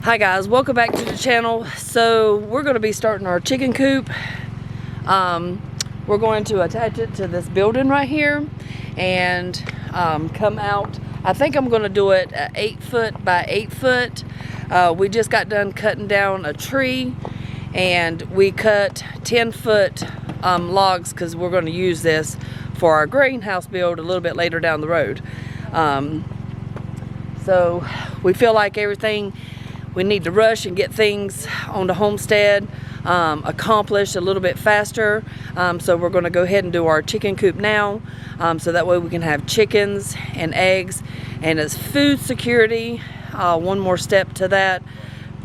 Hi guys, welcome back to the channel. So we're going to be starting our chicken coop. We're going to attach it to this building right here and come out. I think I'm going to do it 8 foot by 8 foot. We just got done cutting down a tree and we cut 10-foot logs because we're going to use this for our greenhouse build a little bit later down the road. So we feel like everything, we need to rush and get things on the homestead accomplished a little bit faster. So we're going to go ahead and do our chicken coop now, so that way we can have chickens and eggs. And as food security, one more step to that,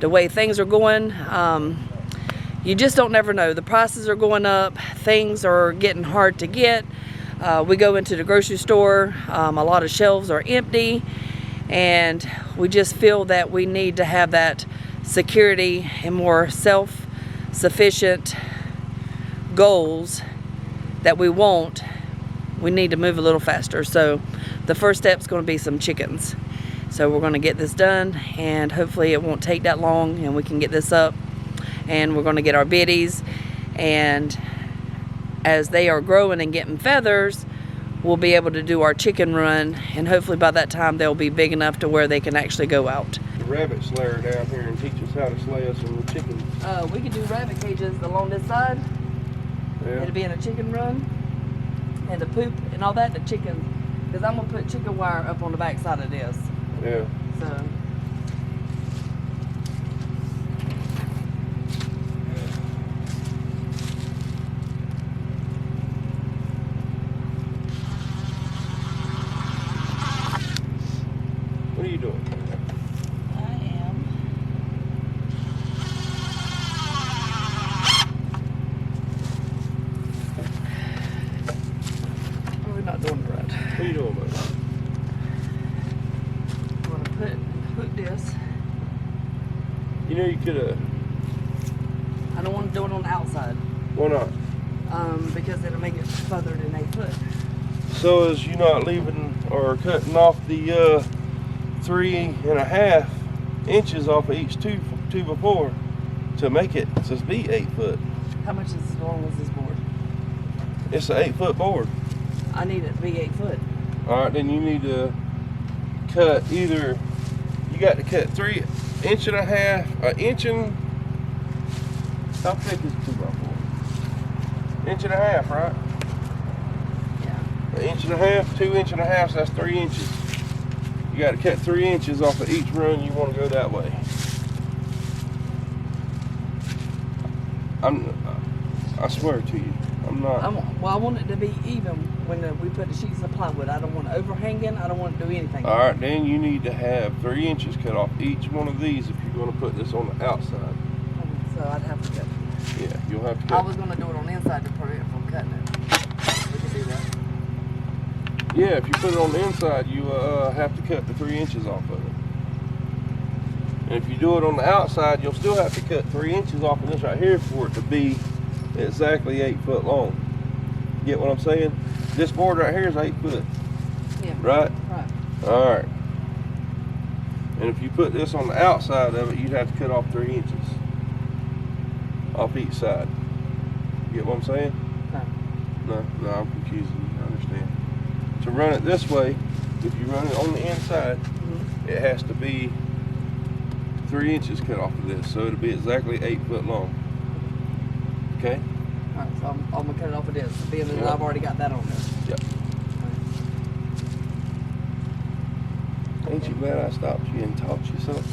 the way things are going, you just don't never know. The prices are going up, things are getting hard to get. We go into the grocery store, a lot of shelves are empty, and we just feel that we need to have that security and more self-sufficient goals that we want. We need to move a little faster. So the first step is going to be some chickens. So we're going to get this done, and hopefully it won't take that long and we can get this up. And we're going to get our biddies, and as they are growing and getting feathers, we'll be able to do our chicken run, and hopefully by that time they'll be big enough to where they can actually go out. The rabbit slayer down here and teach us how to slay us some chickens. We could do rabbit cages along this side. Yeah. It'll be in a chicken run, and the poop and all that, the chicken, because I'm going to put chicken wire up on the back side of this. Yeah. So. What are you doing? I am. We're not doing it right. What are you doing, buddy? I'm going to put this. You know you could have. I don't want to do it on the outside. Why not? Because it'll make it further than 8 foot. So as you not leaving or cutting off the 3.5 inches off of each two before to make it to be 8 foot. How much is as long as this board? It's an 8 foot board. I need it to be 8 foot. All right, then you need to cut either. You got to cut 3.5 inches, an inch and. How thick is 2x4? 1.5 inches, right? Yeah. 1.5 inches, 2.5 inches, so that's 3 inches. You got to cut 3 inches off of each run. You want to go that way. I swear to you, I'm not. Well, I want it to be even when we put the sheets of plywood. I don't want it overhanging. I don't want to do anything. All right, then you need to have 3 inches cut off each one of these if you're going to put this on the outside. So I'd have to cut. Yeah, you'll have to cut. I was going to do it on the inside to prevent from cutting it. We can do that. Yeah, if you put it on the inside, you have to cut the 3 inches off of it. And if you do it on the outside, you'll still have to cut 3 inches off of this right here for it to be exactly 8 foot long. Get what I'm saying? This board right here is 8 foot. Yeah. Right? Right. All right. And if you put this on the outside of it, you'd have to cut off 3 inches off each side. Get what I'm saying? No. No, I'm confusing you. I understand. To run it this way, if you run it on the inside, it has to be 3 inches cut off of this, so it'll be exactly 8 foot long. Okay? All right, so I'm going to cut it off of this, being that I've already got that on there. Yep. Ain't you glad I stopped you and taught you something?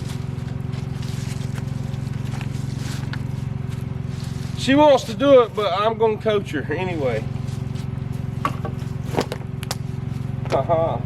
She wants to do it, but I'm going to coach her anyway. Haha.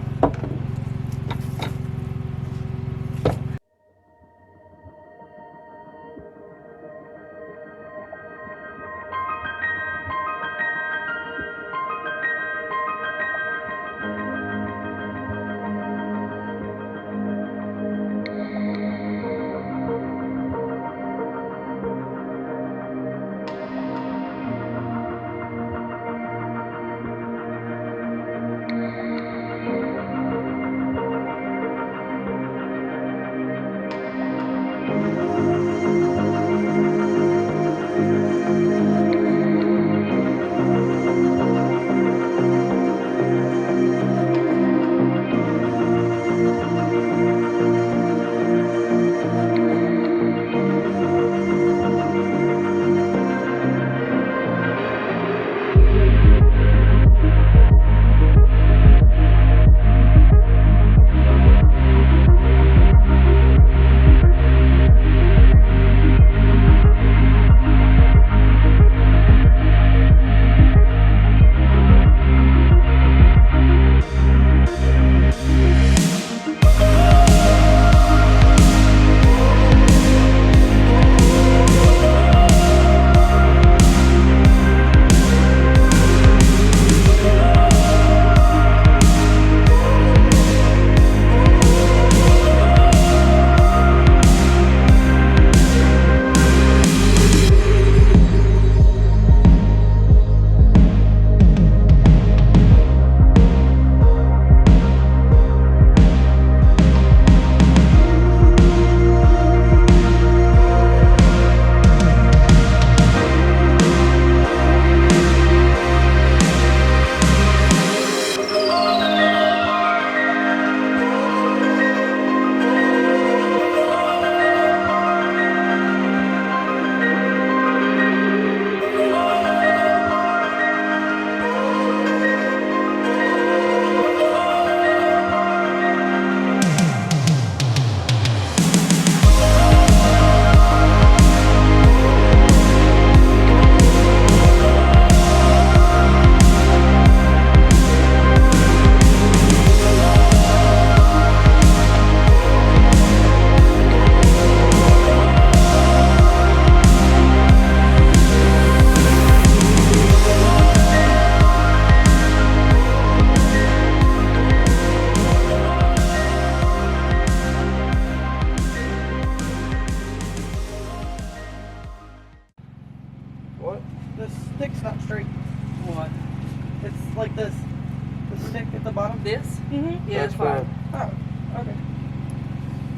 Yeah, That's it's fine. fine. Oh, okay.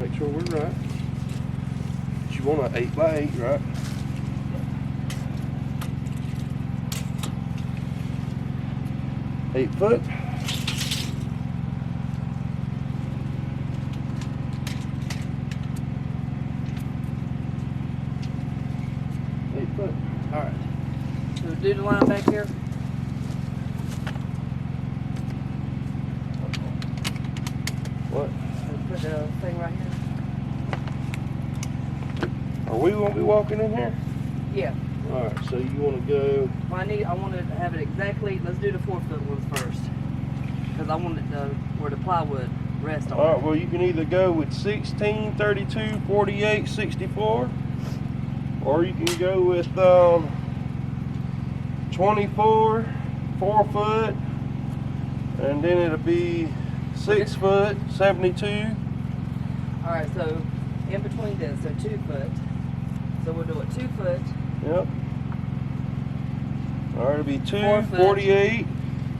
Make sure we're right. You want an 8x8, right? Eight foot. All right. So do the line back here. What? Put the thing right here. Are we gonna be walking in here? Yeah. All right. So you want to go? Well, I want to have it exactly. Let's do the 4-foot ones first, because I want it to where the plywood rests on. All right. Well, you can either go with 16, 32, 48, 64, or you can go with 24, 4 foot, and then it'll be 6 foot, 72. All right. So in between this, so 2 foot. So we'll do it 2 foot. Yep. All right, it'll be 2, 4 foot. 48,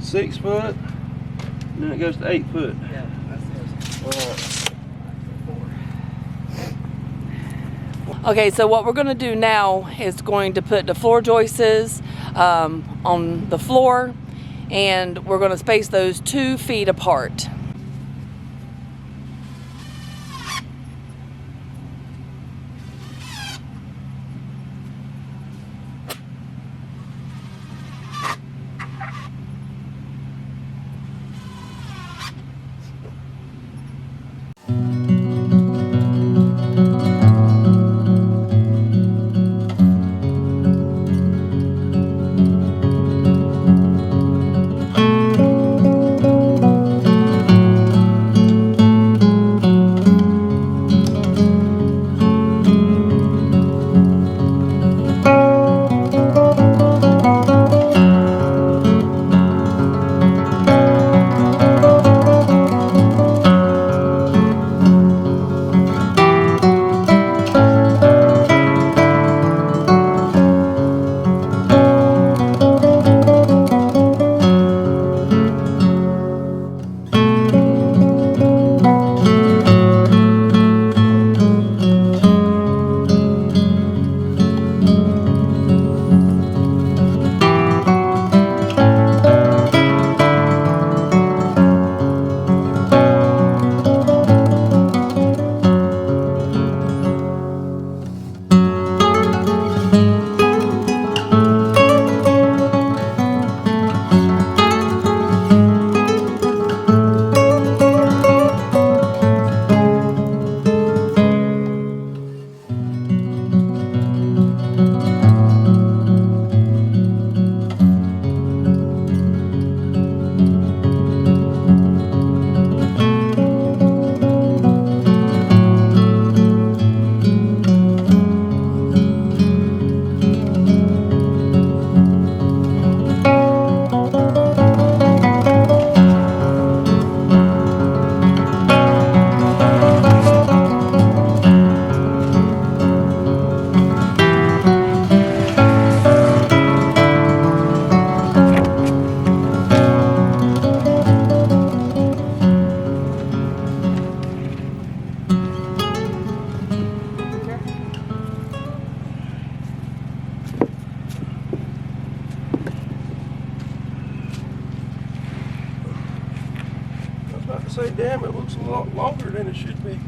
6 foot, and then it goes to 8 foot. Yeah, that's it. All right. Okay, so what we're going to do now is going to put the floor joists on the floor, and we're going to space those 2 feet apart. Say, damn, it looks a lot longer than it should be.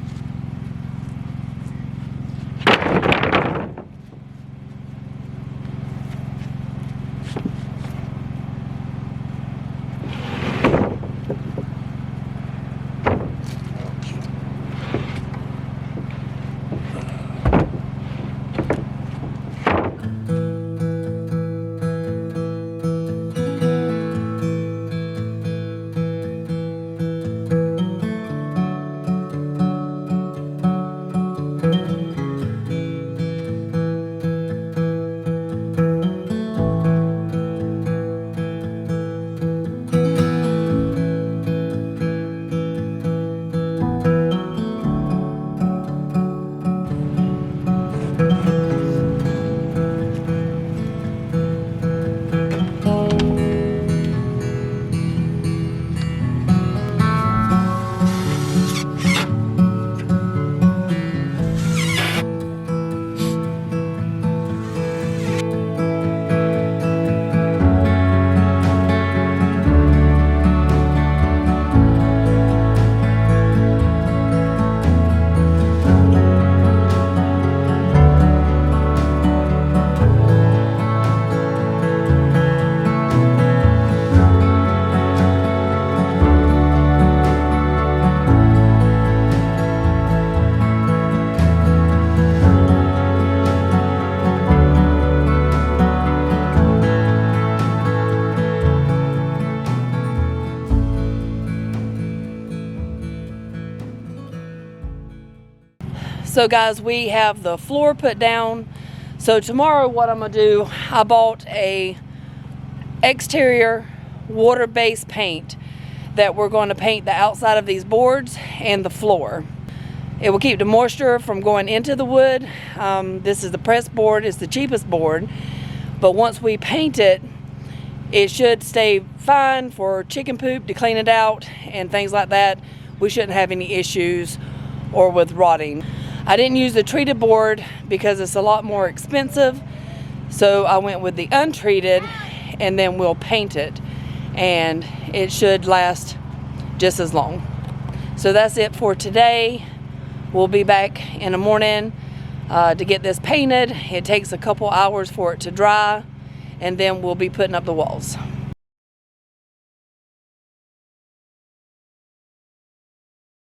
So guys, we have the floor put down. So tomorrow what I'm gonna do, I bought a exterior water-based paint that we're going to paint the outside of these boards and the floor. It will keep the moisture from going into the wood. This is the press board, it's the cheapest board, but once we paint it, it should stay fine for chicken poop to clean it out and things like that. We shouldn't have any issues or with rotting. I didn't use the treated board because it's a lot more expensive, so I went with the untreated, and then we'll paint it and it should last just as long. So that's it for today. We'll be back in the morning to get this painted. It takes a couple hours for it to dry, and then we'll be putting up the walls.